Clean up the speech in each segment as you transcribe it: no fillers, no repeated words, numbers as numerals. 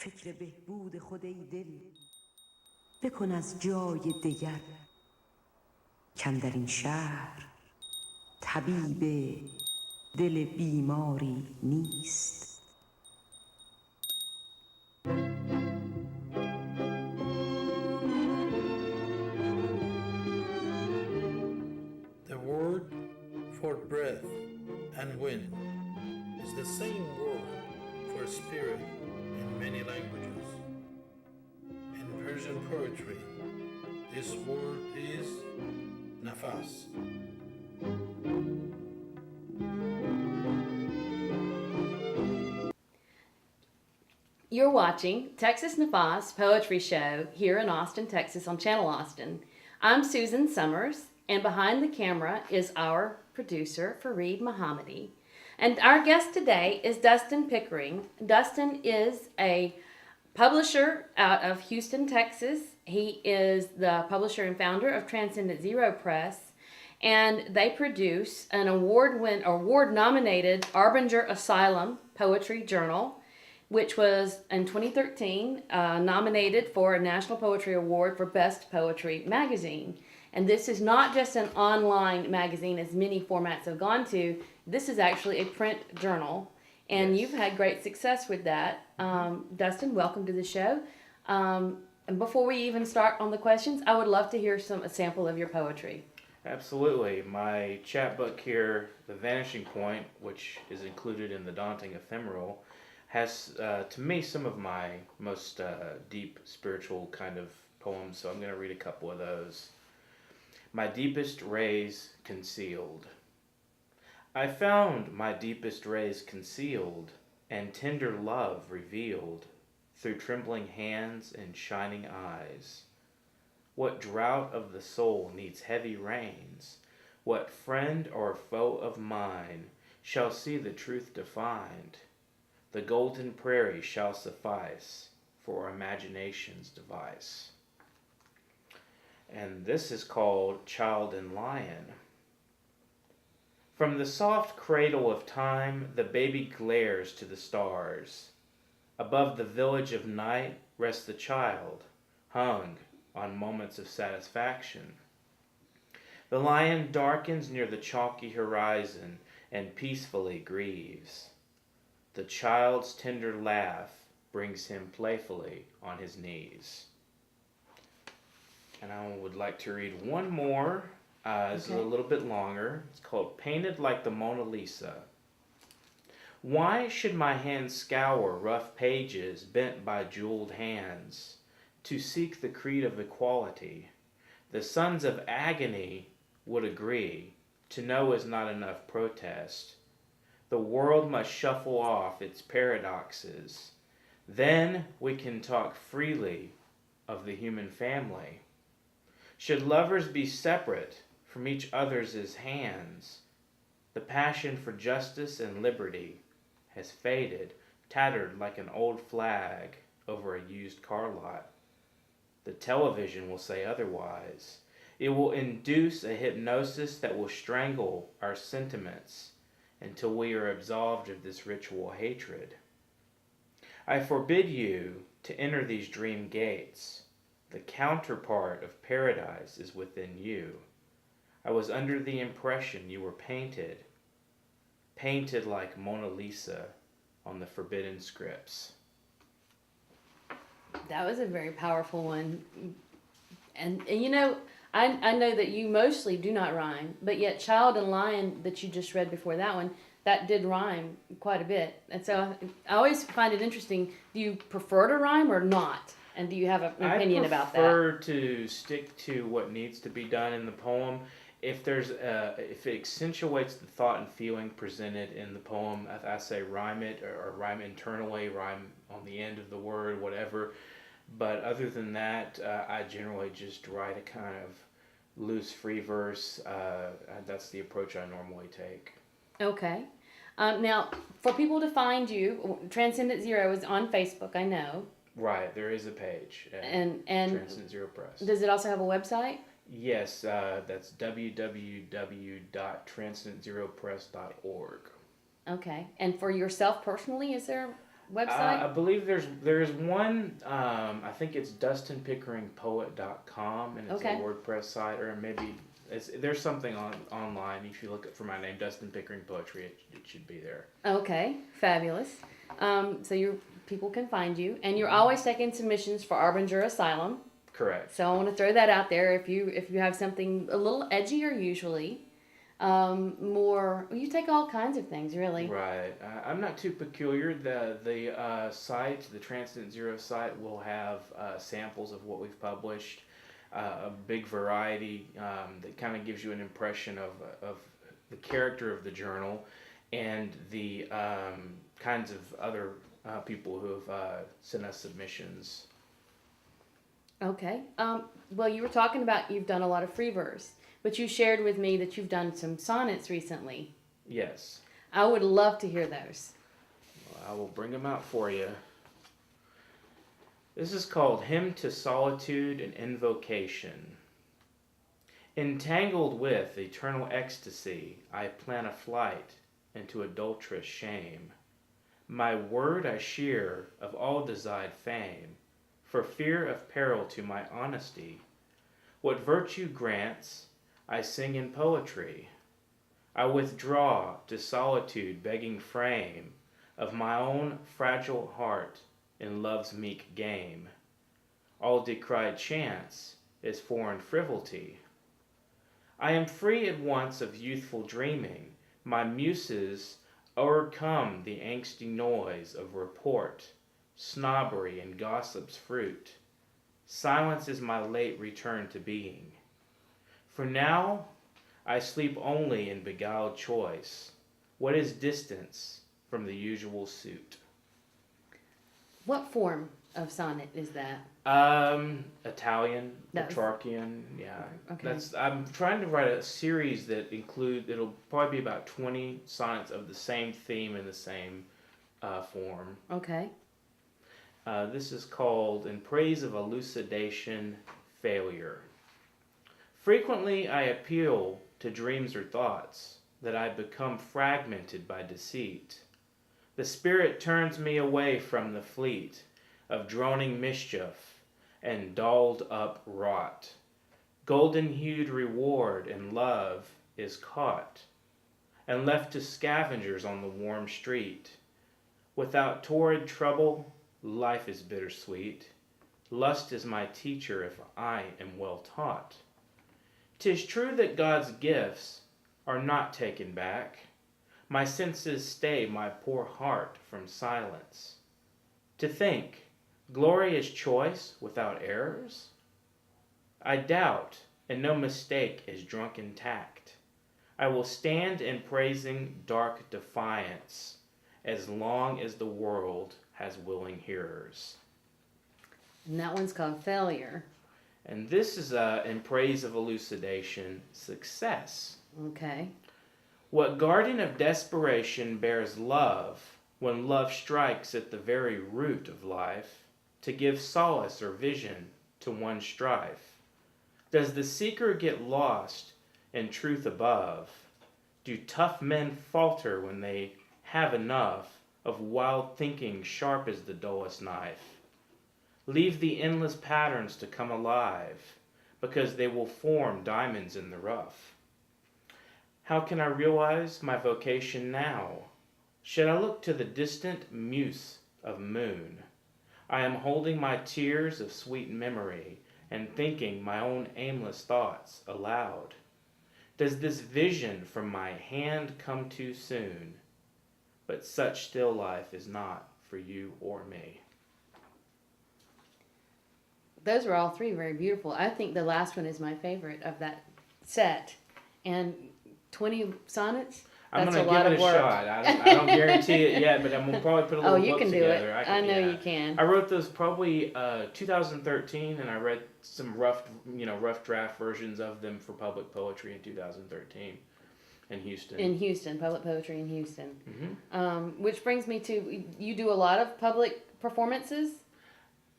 فکر بهبود خود ای دل، بکن از جای دگر، کاندر این شهر طبیب دل بیماری نیست. The word for breath and wind is the same word for spirit in many languages. In Persian poetry, this word is nafas. You're watching Texas Nafas Poetry Show here in Austin, Texas on Channel Austin. I'm Susan Summers, and behind the camera is our producer, Fareed Mohammadi. And our guest today is Dustin Pickering. Dustin is a publisher out of Houston, Texas. He is the publisher and founder of Transcendent Zero Press, and they produce an award-nominated Harbinger Asylum poetry journal, which was in 2013 nominated for a National Poetry Award for Best Poetry Magazine. And this is not just an online magazine, as many formats have gone to. This is actually a print journal, and You've had great success with that. Dustin, welcome to the show. And before we even start on the questions, I would love to hear a sample of your poetry. Absolutely. My chapbook here, The Vanishing Point, which is included in the Daunting Ephemeral, has, to me, some of my most deep spiritual kind of poems, so I'm going to read a couple of those. My deepest rays concealed. I found my deepest rays concealed, and tender love revealed through trembling hands and shining eyes. What drought of the soul needs heavy rains? What friend or foe of mine shall see the truth defined? The golden prairie shall suffice for imagination's device. And this is called Child and Lion. From the soft cradle of time, the baby glares to the stars. Above the village of night rests the child, hung on moments of satisfaction. The lion darkens near the chalky horizon and peacefully grieves. The child's tender laugh brings him playfully on his knees. And I would like to read one more. It's a little bit longer. It's called Painted Like the Mona Lisa. Why should my hands scour rough pages bent by jeweled hands to seek the creed of equality? The sons of agony would agree. To know is not enough protest. The world must shuffle off its paradoxes. Then we can talk freely of the human family. Should lovers be separate from each other's hands, the passion for justice and liberty has faded, tattered like an old flag over a used car lot. The television will say otherwise. It will induce a hypnosis that will strangle our sentiments until we are absolved of this ritual hatred. I forbid you to enter these dream gates. The counterpart of paradise is within you. I was under the impression you were painted like Mona Lisa on the forbidden scripts. That was a very powerful one. And you know, I know that you mostly do not rhyme, but yet Child and Lion that you just read before that one, that did rhyme quite a bit. And so I always find it interesting. Do you prefer to rhyme or not? And do you have an opinion about that? I prefer to stick to what needs to be done in the poem. If it accentuates the thought and feeling presented in the poem, I say rhyme it or rhyme internally, rhyme on the end of the word, whatever. But other than that, I generally just write a kind of loose free verse. That's the approach I normally take. Okay. Now, for people to find you, Transcendent Zero is on Facebook, I know. Right, there is a page at and Transcendent Zero Press. Does it also have a website? Yes, that's www.transcendentzeropress.org. Okay. And for yourself personally, is there? website? I believe there's one. I think it's DustinPickeringPoet.com, and it's Okay. a WordPress site, or maybe there's something online. If you look for my name, Dustin Pickering Poetry, it should be there. Okay, fabulous. So people can find you, and you're always taking submissions for Harbinger Asylum. Correct. So I want to throw that out there. If you have something a little edgier, usually, you take all kinds of things, really. Right. I'm not too peculiar. The site, the Transcendent Zero site, will have samples of what we've published, a big variety that kind of gives you an impression of the character of the journal and the kinds of other people who have sent us submissions. Okay. Well, you were talking about you've done a lot of free verse, but you shared with me that you've done some sonnets recently. Yes. I would love to hear those. Well, I will bring them out for you. This is called Hymn to Solitude and Invocation. Entangled with eternal ecstasy, I plan a flight into adulterous shame. My word I shear of all desired fame, for fear of peril to my honesty. What virtue grants, I sing in poetry. I withdraw to solitude, begging frame of my own fragile heart in love's meek game. All decried chance is foreign frivolity. I am free at once of youthful dreaming. My muses o'ercome the angsty noise of report, snobbery and gossip's fruit. Silence is my late return to being. For now I sleep only in beguiled choice. What is distance from the usual suit? What form of sonnet is that? Italian, That's- Petrarchian, yeah. Okay. I'm trying to write a series that it'll probably be about 20 sonnets of the same theme in the same form. Okay. This is called In Praise of Elucidation, Failure. Frequently I appeal to dreams or thoughts that I become fragmented by deceit. The spirit turns me away from the fleet of droning mischief and dolled up rot. Golden-hued reward and love is caught and left to scavengers on the warm street. Without torrid trouble, life is bittersweet. Lust is my teacher if I am well taught. 'Tis true that God's gifts are not taken back. My senses stay my poor heart from silence. To think, glory is choice without errors? I doubt, and no mistake is drunken tact. I will stand in praising dark defiance, as long as the world has willing hearers. And that one's called Failure. And this is in praise of elucidation, success. Okay. What garden of desperation bears love when love strikes at the very root of life to give solace or vision to one's strife? Does the seeker get lost in truth above? Do tough men falter when they have enough of wild thinking sharp as the dullest knife? Leave the endless patterns to come alive, because they will form diamonds in the rough. How can I realize my vocation now? Should I look to the distant muse of moon? I am holding my tears of sweet memory and thinking my own aimless thoughts aloud. Does this vision from my hand come too soon? But such still life is not for you or me. Those were all three very beautiful. I think the last one is my favorite of that set. And 20 sonnets? I'm That's going a to lot give of it a work. shot. I don't guarantee it yet, but I'm going to probably put a little Oh, you book can do together. it. I know you can. I wrote those probably 2013, and I read some rough draft versions of them for public poetry in 2013 in Houston. In Houston, public poetry in Houston. Mm-hmm. Which brings me to, you do a lot of public performances?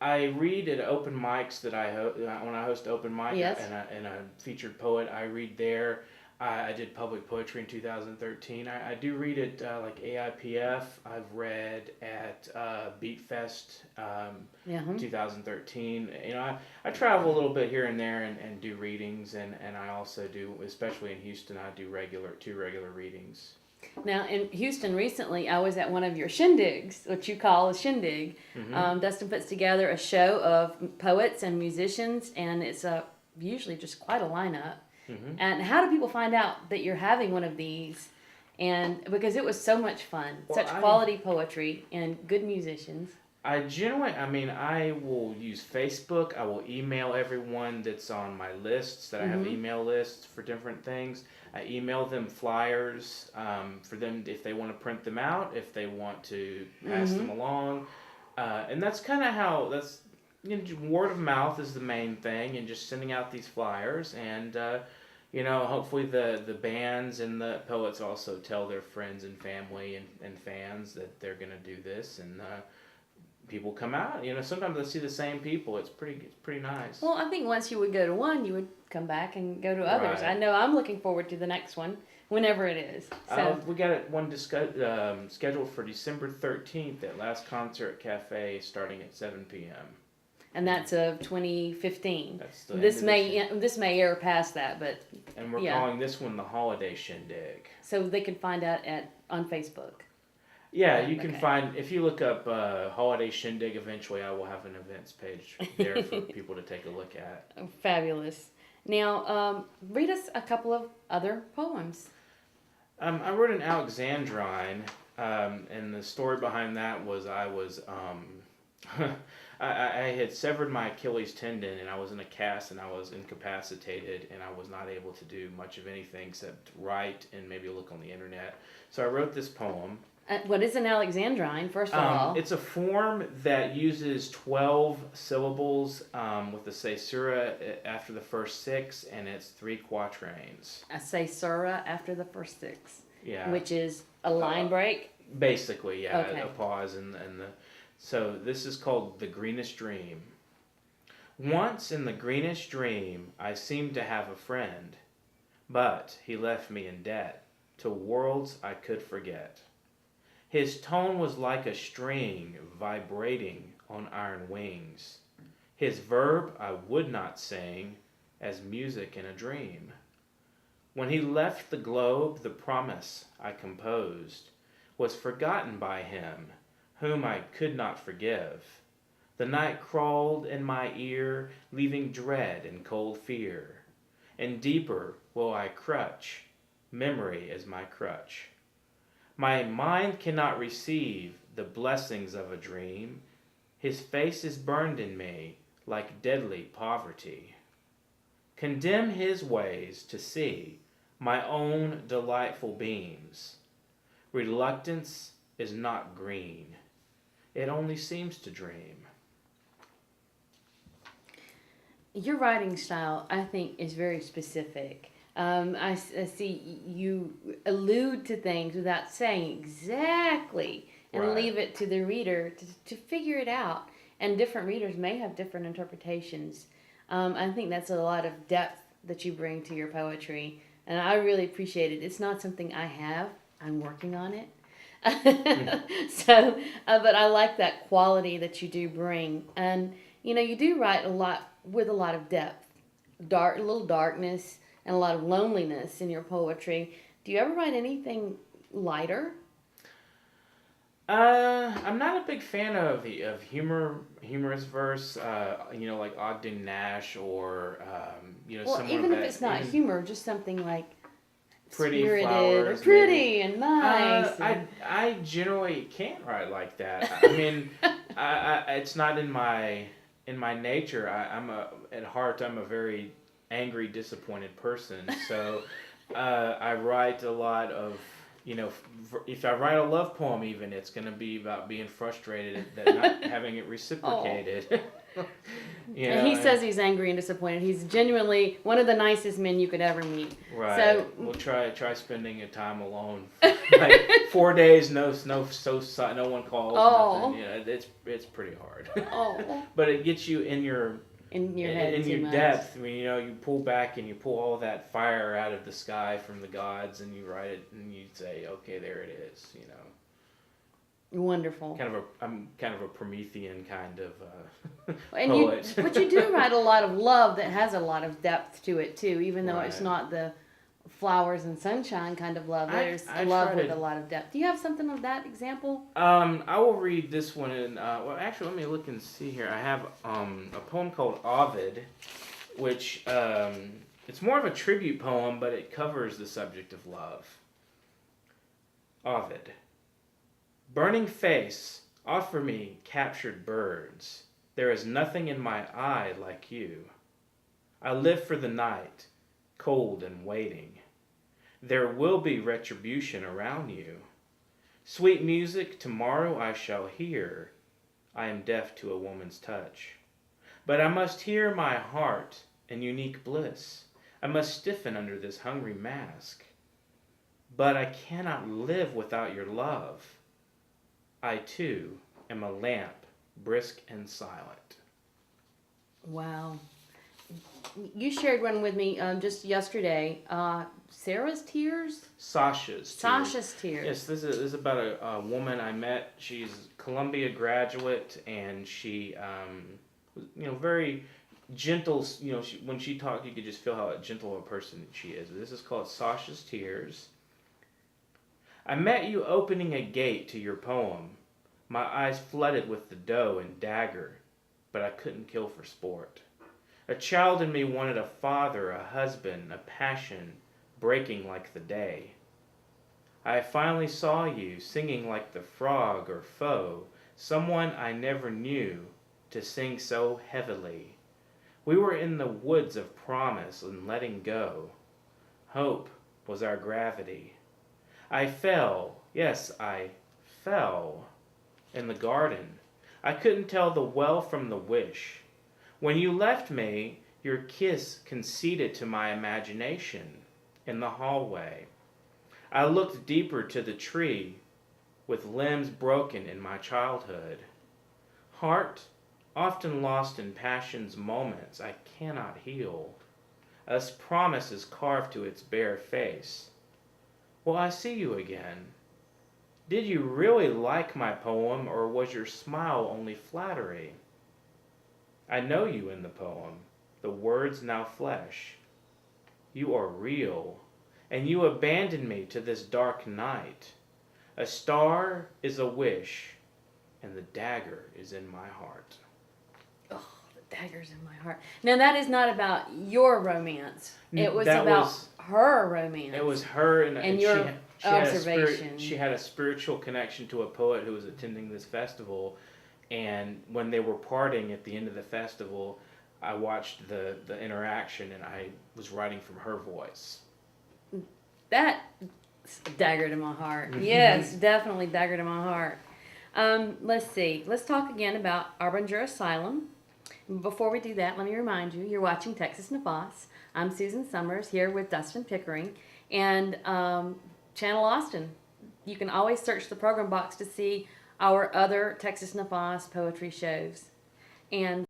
I read at open mics that when I host open mic Yes. and a featured poet, I read there. I did public poetry in 2013. I do read at like AIPF. I've read at Beat Fest Yeah. 2013. You know, I travel a little bit here and there and do readings, and I also do, especially in Houston, I do two regular readings. Now, in Houston recently, I was at one of your shindigs, what you call a shindig. Dustin puts together a show of poets and musicians, and it's usually just quite a lineup. And how do people find out that you're having one of these? And because it was so much fun, such quality poetry and good musicians. I will use Facebook. I will email everyone that's on my lists, that I have email lists for different things. I email them flyers for them if they want to print them out, if they want to pass them along. And that's kind of how, word of mouth is the main thing, and just sending out these flyers. And, hopefully the bands and the poets also tell their friends and family and fans that they're going to do this. And people come out. Sometimes they see the same people. It's pretty nice. Well, I think once you would go to one, you would come back and go to others. Right. I know I'm looking forward to the next one, whenever it is. So we got one scheduled for December 13th at Last Concert Cafe, starting at 7 p.m. And that's of 2015. That's this may air past that, but and we're calling this one the Holiday Shindig. So they can find out on Facebook. Yeah, you can find, if you look up Holiday Shindig, eventually I will have an events page there for people to take a look at. Oh, fabulous. Now, read us a couple of other poems. I wrote an Alexandrine, and the story behind that was I had severed my Achilles tendon, and I was in a cast, and I was incapacitated, and I was not able to do much of anything except write and maybe look on the internet. So I wrote this poem. What is an alexandrine, first of all? It's a form that uses 12 syllables with a caesura after the first 6, and it's 3 quatrains. A caesura after the first 6. Yeah. Which is a line break? Basically, yeah. Okay. A pause so this is called The Greenest Dream. Once in the greenest dream I seemed to have a friend, but he left me in debt to worlds I could forget. His tone was like a string vibrating on iron wings. His verb I would not sing as music in a dream. When he left the globe, the promise I composed was forgotten by him, whom I could not forgive. The night crawled in my ear, leaving dread and cold fear. And deeper will I crutch, memory is my crutch. My mind cannot receive the blessings of a dream. His face is burned in me like deadly poverty. Condemn his ways to see my own delightful beams. Reluctance is not green. It only seems to dream. Your writing style, I think, is very specific. I see you allude to things without saying exactly, and leave it to the reader to figure it out. And different readers may have different interpretations. I think that's a lot of depth that you bring to your poetry, and I really appreciate it. It's not something I have. I'm working on it. So, but I like that quality that you do bring. And, you do write a lot with a lot of depth, a little darkness, and a lot of loneliness in your poetry. Do you ever write anything lighter? I'm not a big fan of humorous verse, like Ogden Nash or, Well, even if it's not humor, just something like pretty spirited flowers, or pretty maybe. and nice. I generally can't write like that. I mean, it's not in my nature. At heart, I'm a very angry, disappointed person. So I write a lot of, if I write a love poem even, it's going to be about being frustrated at not having it reciprocated. And he says he's angry and disappointed. He's genuinely one of the nicest men you could ever meet. Right. So we'll try spending a time alone. Like 4 days, no one calls. Oh. Nothing. It's pretty hard. Oh. But it gets you in your in your head in too your much. depth. I mean, you pull back and you pull all that fire out of the sky from the gods, and you write it, and you say, okay, there it is. Wonderful. I'm kind of a Promethean kind of And poet. but you do write a lot of love that has a lot of depth to it too, even though it's Right. not the flowers and sunshine kind of love. There's I love try with to- a lot of depth. Do you have something of that example? I will read this one in. Well, actually, let me look and see here. I have a poem called Ovid, which it's more of a tribute poem, but it covers the subject of love. Ovid. Burning face, offer me captured birds. There is nothing in my eye like you. I live for the night, cold and waiting. There will be retribution around you. Sweet music tomorrow I shall hear. I am deaf to a woman's touch. But I must hear my heart in unique bliss. I must stiffen under this hungry mask. But I cannot live without your love. I too am a lamp, brisk and silent. Wow. You shared one with me just yesterday. Sarah's Tears? Sashas Tears. Sashas Tears. Yes, this is about a woman I met. She's a Columbia graduate, and she, very gentle. When she talked, you could just feel how gentle a person she is. This is called Sashas Tears. I met you opening a gate to your poem. My eyes flooded with the doe and dagger, but I couldn't kill for sport. A child in me wanted a father, a husband, a passion, breaking like the day. I finally saw you singing like the frog or foe, someone I never knew to sing so heavily. We were in the woods of promise and letting go. Hope was our gravity. I fell, yes, I fell in the garden. I couldn't tell the well from the wish. When you left me, your kiss conceded to my imagination in the hallway. I looked deeper to the tree with limbs broken in my childhood. Heart, often lost in passion's moments I cannot heal. As promise is carved to its bare face. Will I see you again? Did you really like my poem, or was your smile only flattery? I know you in the poem, the words now flesh. You are real, and you abandoned me to this dark night. A star is a wish, and the dagger is in my heart. Oh, the dagger's in my heart. Now, that is not about your romance. It was about her romance. It was her and your she had observation. she had a spiritual connection to a poet who was attending this festival, and when they were parting at the end of the festival, I watched the interaction, and I was writing from her voice. That dagger to my heart. Yes, definitely dagger to my heart. Let's see. Let's talk again about Harbinger Asylum. Before we do that, let me remind you, you're watching Texas Nafas. I'm Susan Summers here with Dustin Pickering and Channel Austin. You can always search the program box to see our other Texas Nafas poetry shows. And